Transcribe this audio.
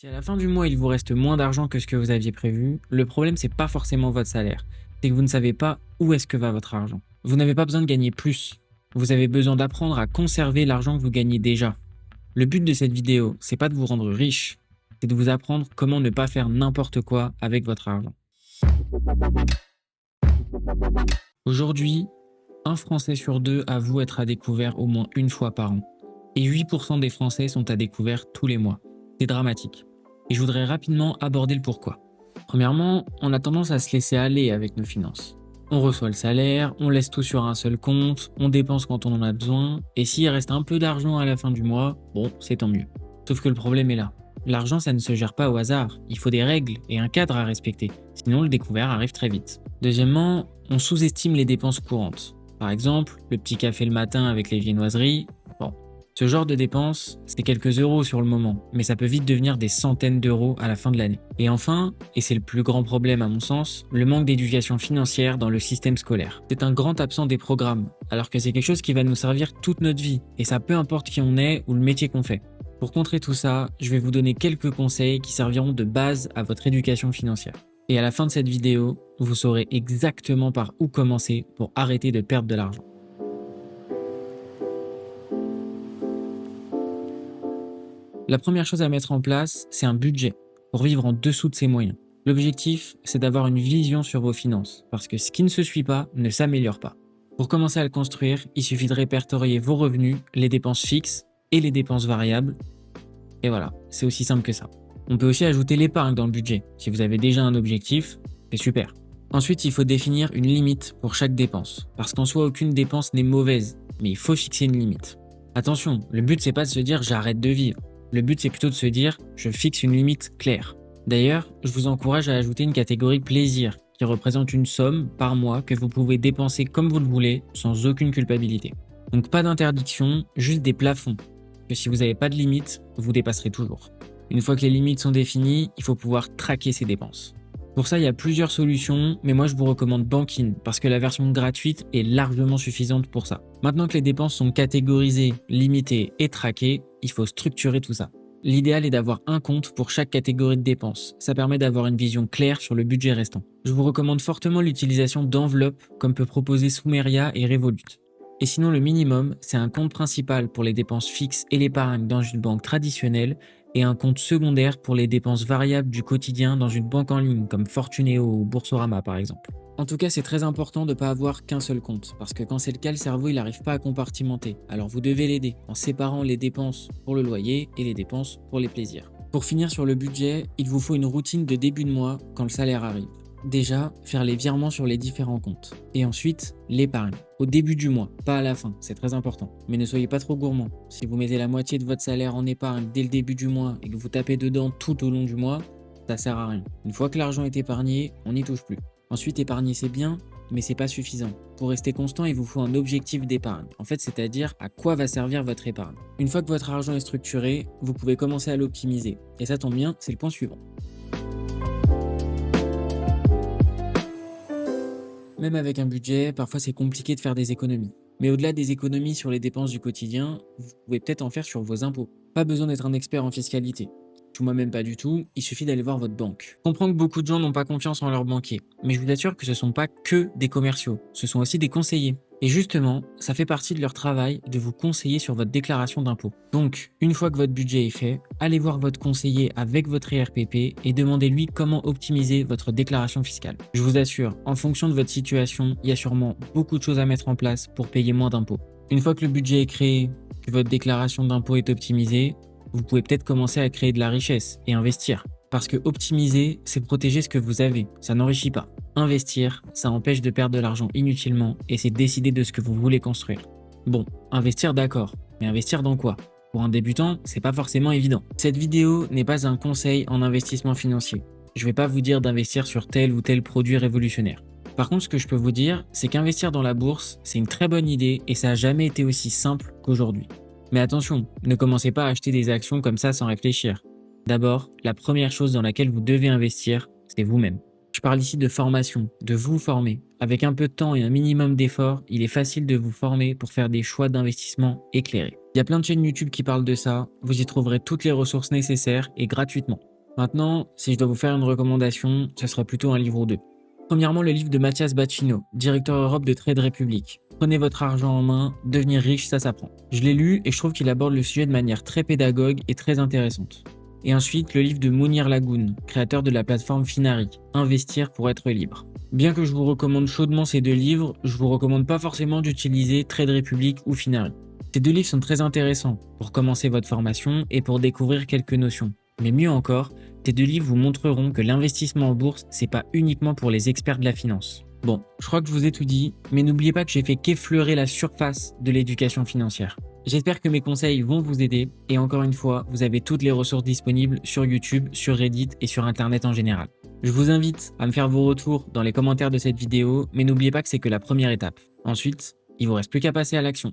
Si à la fin du mois, il vous reste moins d'argent que ce que vous aviez prévu, le problème, c'est pas forcément votre salaire. C'est que vous ne savez pas où est-ce que va votre argent. Vous n'avez pas besoin de gagner plus. Vous avez besoin d'apprendre à conserver l'argent que vous gagnez déjà. Le but de cette vidéo, c'est pas de vous rendre riche, c'est de vous apprendre comment ne pas faire n'importe quoi avec votre argent. Aujourd'hui, un Français sur deux avoue être à découvert au moins une fois par an. Et 8% des Français sont à découvert tous les mois. C'est dramatique. Et je voudrais rapidement aborder le pourquoi. Premièrement, on a tendance à se laisser aller avec nos finances. On reçoit le salaire, on laisse tout sur un seul compte, on dépense quand on en a besoin, et s'il reste un peu d'argent à la fin du mois, bon, c'est tant mieux. Sauf que le problème est là. L'argent, ça ne se gère pas au hasard. Il faut des règles et un cadre à respecter. Sinon, le découvert arrive très vite. Deuxièmement, on sous-estime les dépenses courantes. Par exemple, le petit café le matin avec les viennoiseries. Bon, ce genre de dépenses, c'est quelques euros sur le moment, mais ça peut vite devenir des centaines d'euros à la fin de l'année. Et enfin, et c'est le plus grand problème à mon sens, le manque d'éducation financière dans le système scolaire. C'est un grand absent des programmes, alors que c'est quelque chose qui va nous servir toute notre vie, et ça peu importe qui on est ou le métier qu'on fait. Pour contrer tout ça, je vais vous donner quelques conseils qui serviront de base à votre éducation financière. Et à la fin de cette vidéo, vous saurez exactement par où commencer pour arrêter de perdre de l'argent. La première chose à mettre en place, c'est un budget pour vivre en dessous de ses moyens. L'objectif, c'est d'avoir une vision sur vos finances, parce que ce qui ne se suit pas ne s'améliore pas. Pour commencer à le construire, il suffit de répertorier vos revenus, les dépenses fixes et les dépenses variables. Et voilà, c'est aussi simple que ça. On peut aussi ajouter l'épargne dans le budget. Si vous avez déjà un objectif, c'est super. Ensuite, il faut définir une limite pour chaque dépense, parce qu'en soi, aucune dépense n'est mauvaise, mais il faut fixer une limite. Attention, le but, c'est pas de se dire j'arrête de vivre. Le but, c'est plutôt de se dire je fixe une limite claire. D'ailleurs, je vous encourage à ajouter une catégorie plaisir, qui représente une somme par mois que vous pouvez dépenser comme vous le voulez, sans aucune culpabilité. Donc pas d'interdiction, juste des plafonds. Que si vous n'avez pas de limite, vous dépasserez toujours. Une fois que les limites sont définies, il faut pouvoir traquer ses dépenses. Pour ça, il y a plusieurs solutions, mais moi je vous recommande Bankin parce que la version gratuite est largement suffisante pour ça. Maintenant que les dépenses sont catégorisées, limitées et traquées, il faut structurer tout ça. L'idéal est d'avoir un compte pour chaque catégorie de dépenses. Ça permet d'avoir une vision claire sur le budget restant. Je vous recommande fortement l'utilisation d'enveloppes comme peut proposer Soumeria et Revolut. Et sinon, le minimum, c'est un compte principal pour les dépenses fixes et l'épargne dans une banque traditionnelle et un compte secondaire pour les dépenses variables du quotidien dans une banque en ligne comme Fortuneo ou Boursorama par exemple. En tout cas, c'est très important de ne pas avoir qu'un seul compte, parce que quand c'est le cas, le cerveau il n'arrive pas à compartimenter. Alors vous devez l'aider en séparant les dépenses pour le loyer et les dépenses pour les plaisirs. Pour finir sur le budget, il vous faut une routine de début de mois quand le salaire arrive. Déjà, faire les virements sur les différents comptes. Et ensuite, l'épargne. Au début du mois, pas à la fin, c'est très important. Mais ne soyez pas trop gourmand. Si vous mettez la moitié de votre salaire en épargne dès le début du mois et que vous tapez dedans tout au long du mois, ça sert à rien. Une fois que l'argent est épargné, on n'y touche plus. Ensuite, épargner c'est bien, mais c'est pas suffisant. Pour rester constant, il vous faut un objectif d'épargne. En fait, c'est-à-dire à quoi va servir votre épargne. Une fois que votre argent est structuré, vous pouvez commencer à l'optimiser. Et ça tombe bien, c'est le point suivant. Même avec un budget, parfois c'est compliqué de faire des économies. Mais au-delà des économies sur les dépenses du quotidien, vous pouvez peut-être en faire sur vos impôts. Pas besoin d'être un expert en fiscalité. Moi-même pas du tout, il suffit d'aller voir votre banque. Je comprends que beaucoup de gens n'ont pas confiance en leur banquier, mais je vous assure que ce ne sont pas que des commerciaux, ce sont aussi des conseillers. Et justement, ça fait partie de leur travail de vous conseiller sur votre déclaration d'impôt. Donc, une fois que votre budget est fait, allez voir votre conseiller avec votre IRPP et demandez-lui comment optimiser votre déclaration fiscale. Je vous assure, en fonction de votre situation, il y a sûrement beaucoup de choses à mettre en place pour payer moins d'impôts. Une fois que le budget est créé, que votre déclaration d'impôt est optimisée, vous pouvez peut-être commencer à créer de la richesse et investir. Parce que optimiser, c'est protéger ce que vous avez, ça n'enrichit pas. Investir, ça empêche de perdre de l'argent inutilement et c'est décider de ce que vous voulez construire. Bon, investir d'accord, mais investir dans quoi? Pour un débutant, c'est pas forcément évident. Cette vidéo n'est pas un conseil en investissement financier. Je vais pas vous dire d'investir sur tel ou tel produit révolutionnaire. Par contre, ce que je peux vous dire, c'est qu'investir dans la bourse, c'est une très bonne idée et ça n'a jamais été aussi simple qu'aujourd'hui. Mais attention, ne commencez pas à acheter des actions comme ça sans réfléchir. D'abord, la première chose dans laquelle vous devez investir, c'est vous-même. Je parle ici de formation, de vous former. Avec un peu de temps et un minimum d'effort, il est facile de vous former pour faire des choix d'investissement éclairés. Il y a plein de chaînes YouTube qui parlent de ça, vous y trouverez toutes les ressources nécessaires et gratuitement. Maintenant, si je dois vous faire une recommandation, ce serait plutôt un livre ou deux. Premièrement, le livre de Mathias Bacchino, directeur Europe de Trade Republic. Prenez votre argent en main, devenir riche, ça s'apprend. Je l'ai lu et je trouve qu'il aborde le sujet de manière très pédagogue et très intéressante. Et ensuite, le livre de Mounir Lagoun, créateur de la plateforme Finari, Investir pour être libre. Bien que je vous recommande chaudement ces deux livres, je vous recommande pas forcément d'utiliser Trade Republic ou Finari. Ces deux livres sont très intéressants pour commencer votre formation et pour découvrir quelques notions. Mais mieux encore, ces deux livres vous montreront que l'investissement en bourse, c'est pas uniquement pour les experts de la finance. Bon, je crois que je vous ai tout dit, mais n'oubliez pas que j'ai fait qu'effleurer la surface de l'éducation financière. J'espère que mes conseils vont vous aider et encore une fois, vous avez toutes les ressources disponibles sur YouTube, sur Reddit et sur Internet en général. Je vous invite à me faire vos retours dans les commentaires de cette vidéo, mais n'oubliez pas que c'est que la première étape. Ensuite, il vous reste plus qu'à passer à l'action.